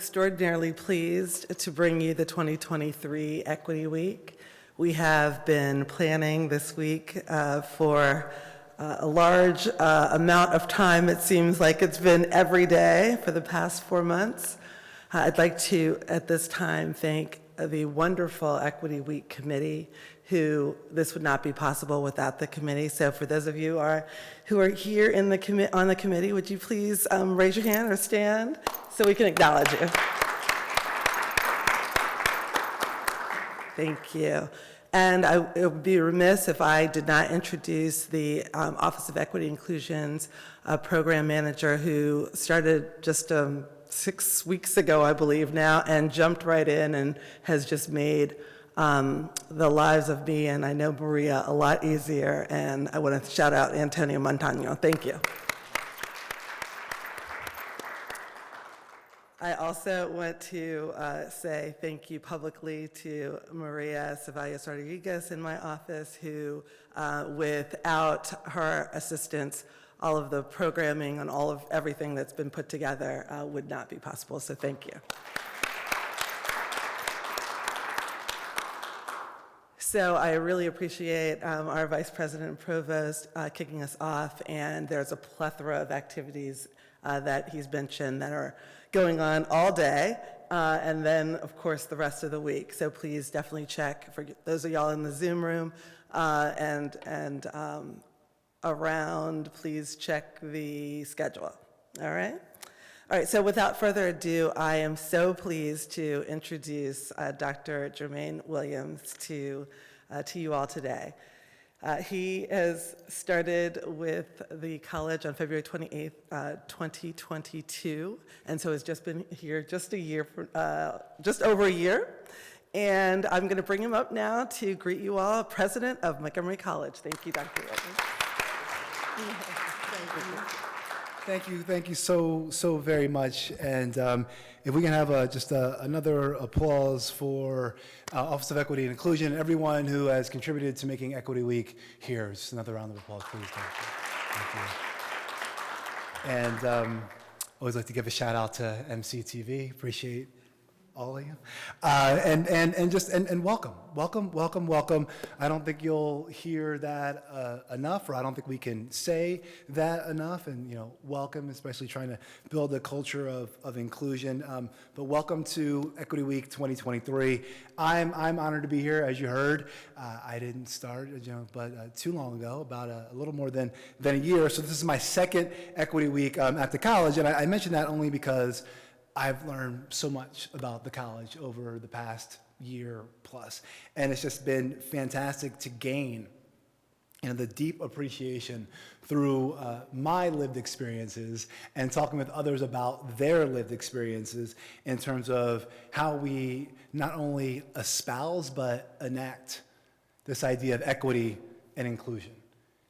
extraordinarily pleased to bring you the 2023 Equity Week. We have been planning this week for a large amount of time. It seems like it's been every day for the past 4 months. I'd like to, at this time, thank the wonderful Equity Week Committee, who this would not be possible without the committee. So for those of you who are here in the on the committee, would you please raise your hand or stand so we can acknowledge you? Thank you. And it would be remiss if I did not introduce the Office of Equity Inclusion's program manager, who started just 6 weeks ago, I believe now, and jumped right in and has just made the lives of me and I know Maria a lot easier. And I want to shout out Antonio Montano. Thank you. I also want to say thank you publicly to Maria Ceballos Rodriguez in my office, who without her assistance, all of the programming and everything that's been put together would not be possible. So thank you. So I really appreciate our Vice President and Provost kicking us off, and there's a plethora of activities that he's mentioned that are going on all day, and then, of course, the rest of the week. So please definitely check, for those of y'all in the Zoom room and around, please check the schedule, all right? All right, so without further ado, I am so pleased to introduce Dr. Jermaine Williams to you all today. He has started with the college on February 28th, 2022, and so has just been here just over a year. And I'm going to bring him up now to greet you all, President of Montgomery College. Thank you, Dr. Williams. Thank you so very much. And if we can have just another applause for Office of Equity and Inclusion, and everyone who has contributed to making Equity Week here. Just another round of applause, please. Thank you. And always like to give a shout out to MCTV. Appreciate all of you, and welcome. I don't think you'll hear that enough, or I don't think we can say that enough. And welcome, especially trying to build a culture of inclusion. But welcome to Equity Week 2023. I'm honored to be here. As you heard, I didn't start, but too long ago, about a little more than a year. So this is my second Equity Week at the college, and I mention that only because I've learned so much about the college over the past year plus, and it's just been fantastic to gain the deep appreciation through my lived experiences and talking with others about their lived experiences in terms of how we not only espouse but enact this idea of equity and inclusion,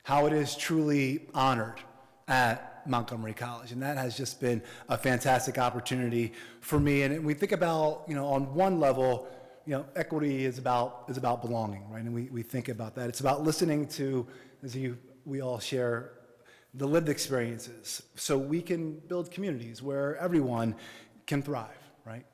how it is truly honored at Montgomery College. And that has just been a fantastic opportunity for me. And we think about, on one level, equity is about belonging, right? And we think about that. It's about listening to, we all share the lived experiences, so we can build communities where everyone can thrive, right?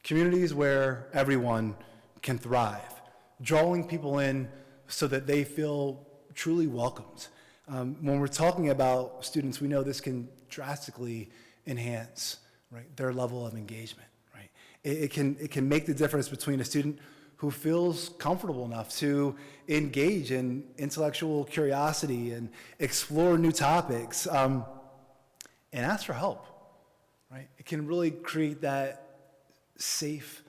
Communities where everyone can thrive, drawing people in so that they feel truly welcomed. When we're talking about students, we know this can drastically enhance, right, their level of engagement, right? It can make the difference between a student who feels comfortable enough to engage in intellectual curiosity and explore new topics and ask for help, right? It can really create that safe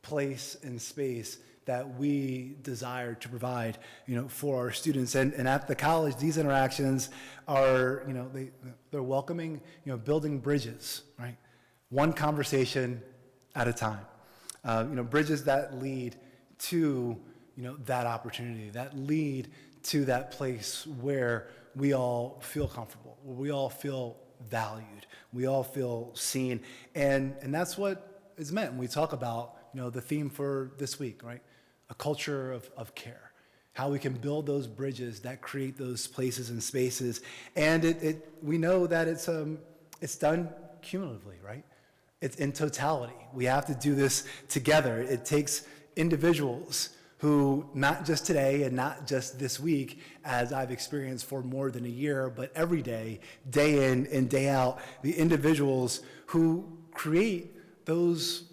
place and space that we desire to provide, for our students. And at the college, these interactions are, they're welcoming, building bridges, right? One conversation at a time. Bridges that lead to, that opportunity, that lead to that place where we all feel comfortable, where we all feel valued, we all feel seen. And that's what is meant when we talk about, the theme for this week, right? A culture of care, how we can build those bridges that create those places and spaces. And we know that it's done cumulatively, right? It's in totality. We have to do this together. It takes individuals who, not just today and not just this week, as I've experienced for more than a year, but every day, day in and day out, the individuals who create those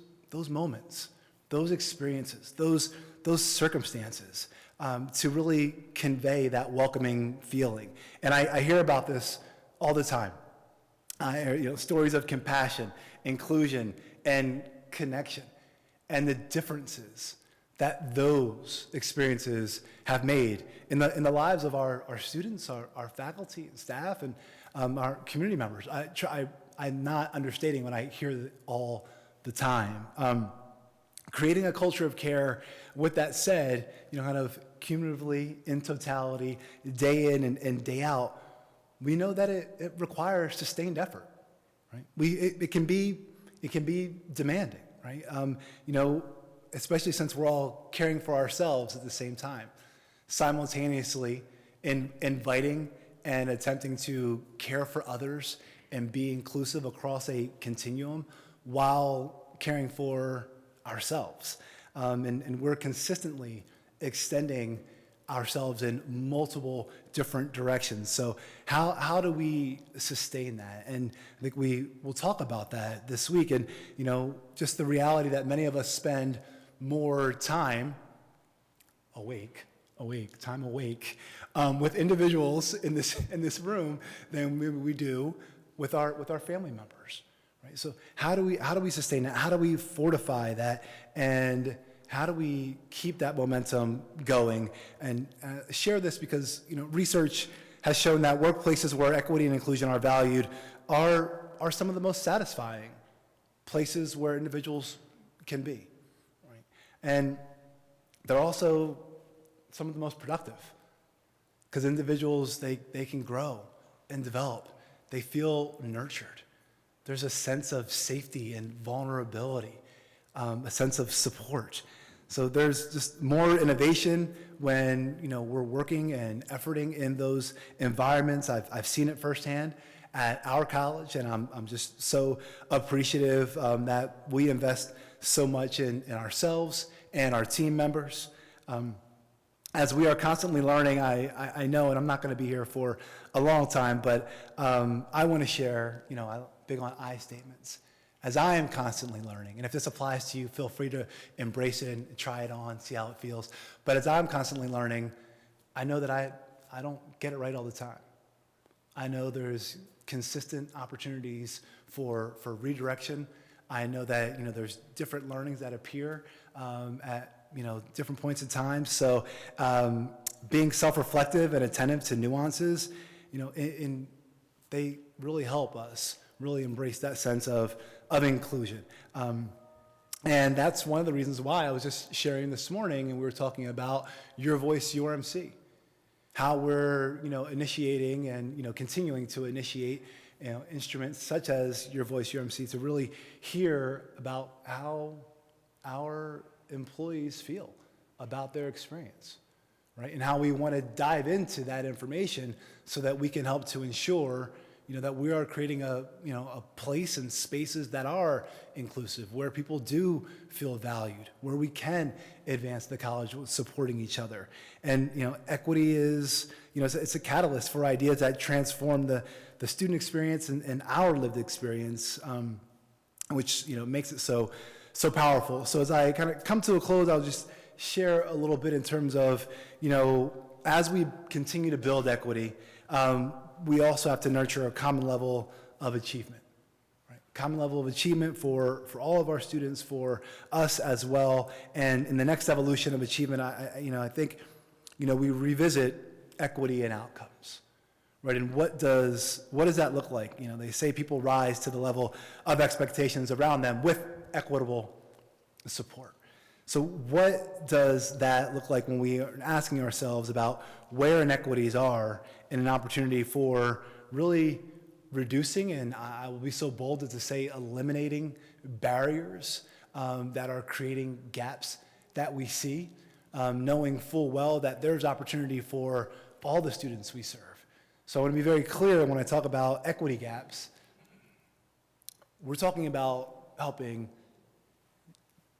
moments, those experiences, those circumstances, to really convey that welcoming feeling. And I hear about this all the time. Stories of compassion, inclusion, and connection, and the differences that those experiences have made in the lives of our students, our faculty and staff, and our community members. I'm not understating when I hear it all the time. Creating a culture of care, with that said, kind of cumulatively, in totality, day in and day out, we know that it requires sustained effort, right? It can be demanding, right? Especially since we're all caring for ourselves at the same time, simultaneously inviting and attempting to care for others and be inclusive across a continuum while caring for ourselves. And we're consistently extending ourselves in multiple different directions. So how do we sustain that? And I think we will talk about that this week. And, just the reality that many of us spend more time awake with individuals in this room than we do with our family members, right? So how do we sustain that? How do we fortify that? And how do we keep that momentum going? And share this because research has shown that workplaces where equity and inclusion are valued are some of the most satisfying places where individuals can be. And they're also some of the most productive because individuals, they can grow and develop. They feel nurtured. There's a sense of safety and vulnerability, a sense of support. So there's just more innovation when we're working and efforting in those environments. I've seen it firsthand at our college, and I'm just so appreciative that we invest so much in ourselves and our team members. As we are constantly learning, I know, and I'm not going to be here for a long time, but I want to share, I'm big on I statements. As I am constantly learning, and if this applies to you, feel free to embrace it and try it on, see how it feels. But as I'm constantly learning, I know that I don't get it right all the time. I know there's consistent opportunities for redirection. I know that there's different learnings that appear at different points in time. So being self-reflective and attentive to nuances, they really help us really embrace that sense of inclusion. And that's one of the reasons why I was just sharing this morning, and we were talking about Your Voice, Your MC, how we're initiating and continuing to initiate instruments such as Your Voice, Your MC to really hear about how our employees feel about their experience, right? And how we want to dive into that information so that we can help to ensure that we are creating a place and spaces that are inclusive, where people do feel valued, where we can advance the college with supporting each other. And equity is it's a catalyst for ideas that transform the student experience and our lived experience, which makes it so powerful. So as I kind of come to a close, I'll just share a little bit in terms of as we continue to build equity, we also have to nurture a common level of achievement, right? Common level of achievement for all of our students, for us as well. And in the next evolution of achievement, I think, we revisit equity and outcomes, right? And what does that look like? They say people rise to the level of expectations around them with equitable support. So what does that look like when we are asking ourselves about where inequities are and an opportunity for really reducing, and I will be so bold as to say eliminating barriers that are creating gaps that we see, knowing full well that there's opportunity for all the students we serve. So I want to be very clear when I talk about equity gaps, we're talking about helping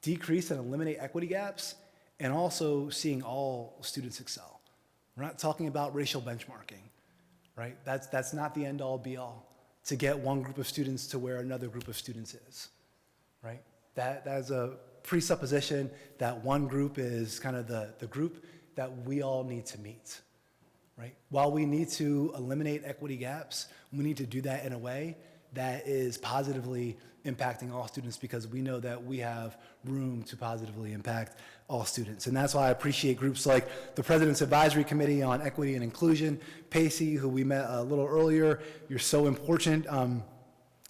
decrease and eliminate equity gaps and also seeing all students excel. We're not talking about racial benchmarking, right? That's not the end all be all to get one group of students to where another group of students is, right? That is a presupposition that one group is kind of the group that we all need to meet, right? While we need to eliminate equity gaps, we need to do that in a way that is positively impacting all students because we know that we have room to positively impact all students. And that's why I appreciate groups like the President's Advisory Committee on Equity and Inclusion, Pacey, who we met a little earlier. You're so important.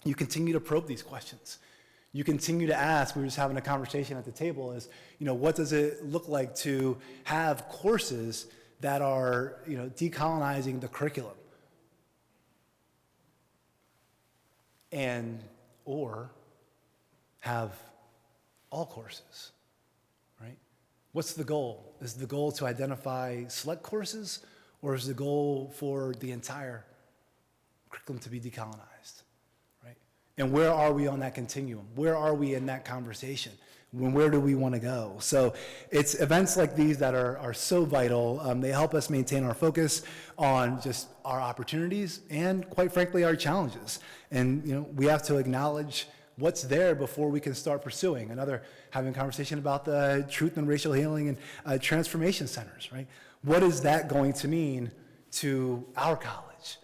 You continue to probe these questions. You continue to ask, we were just having a conversation at the table, is, what does it look like to have courses that are, decolonizing the curriculum? Or have all courses, right? What's the goal? Is the goal to identify select courses, or is the goal for the entire curriculum to be decolonized, right? And where are we on that continuum? Where are we in that conversation? Where do we want to go? So it's events like these that are so vital. They help us maintain our focus on just our opportunities and, quite frankly, our challenges. And we have to acknowledge what's there before we can start pursuing. Having a conversation about the Truth and Racial Healing and Transformation Centers, right? What is that going to mean to our college,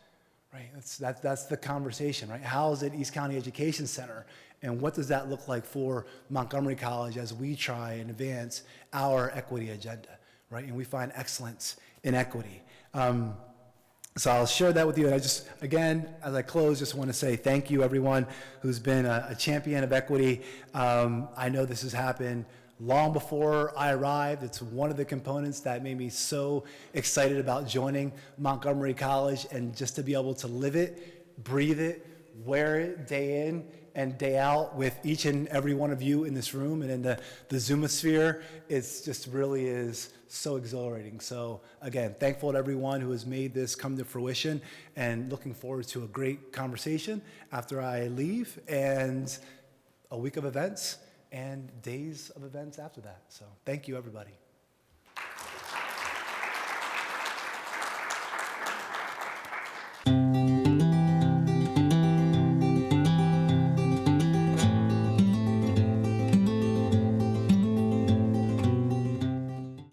right? That's the conversation, right? How is it East County Education Center? And what does that look like for Montgomery College as we try and advance our equity agenda, right? And we find excellence in equity. So I'll share that with you. And I just, again, as I close, just want to say thank you, everyone who's been a champion of equity. I know this has happened long before I arrived. It's one of the components that made me so excited about joining Montgomery College, and just to be able to live it, breathe it, wear it day in and day out with each and every one of you in this room and in the Zoomosphere, it's just really is so exhilarating. So again, thankful to everyone who has made this come to fruition, and looking forward to a great conversation after I leave, and a week of events and days of events after that. So thank you, everybody.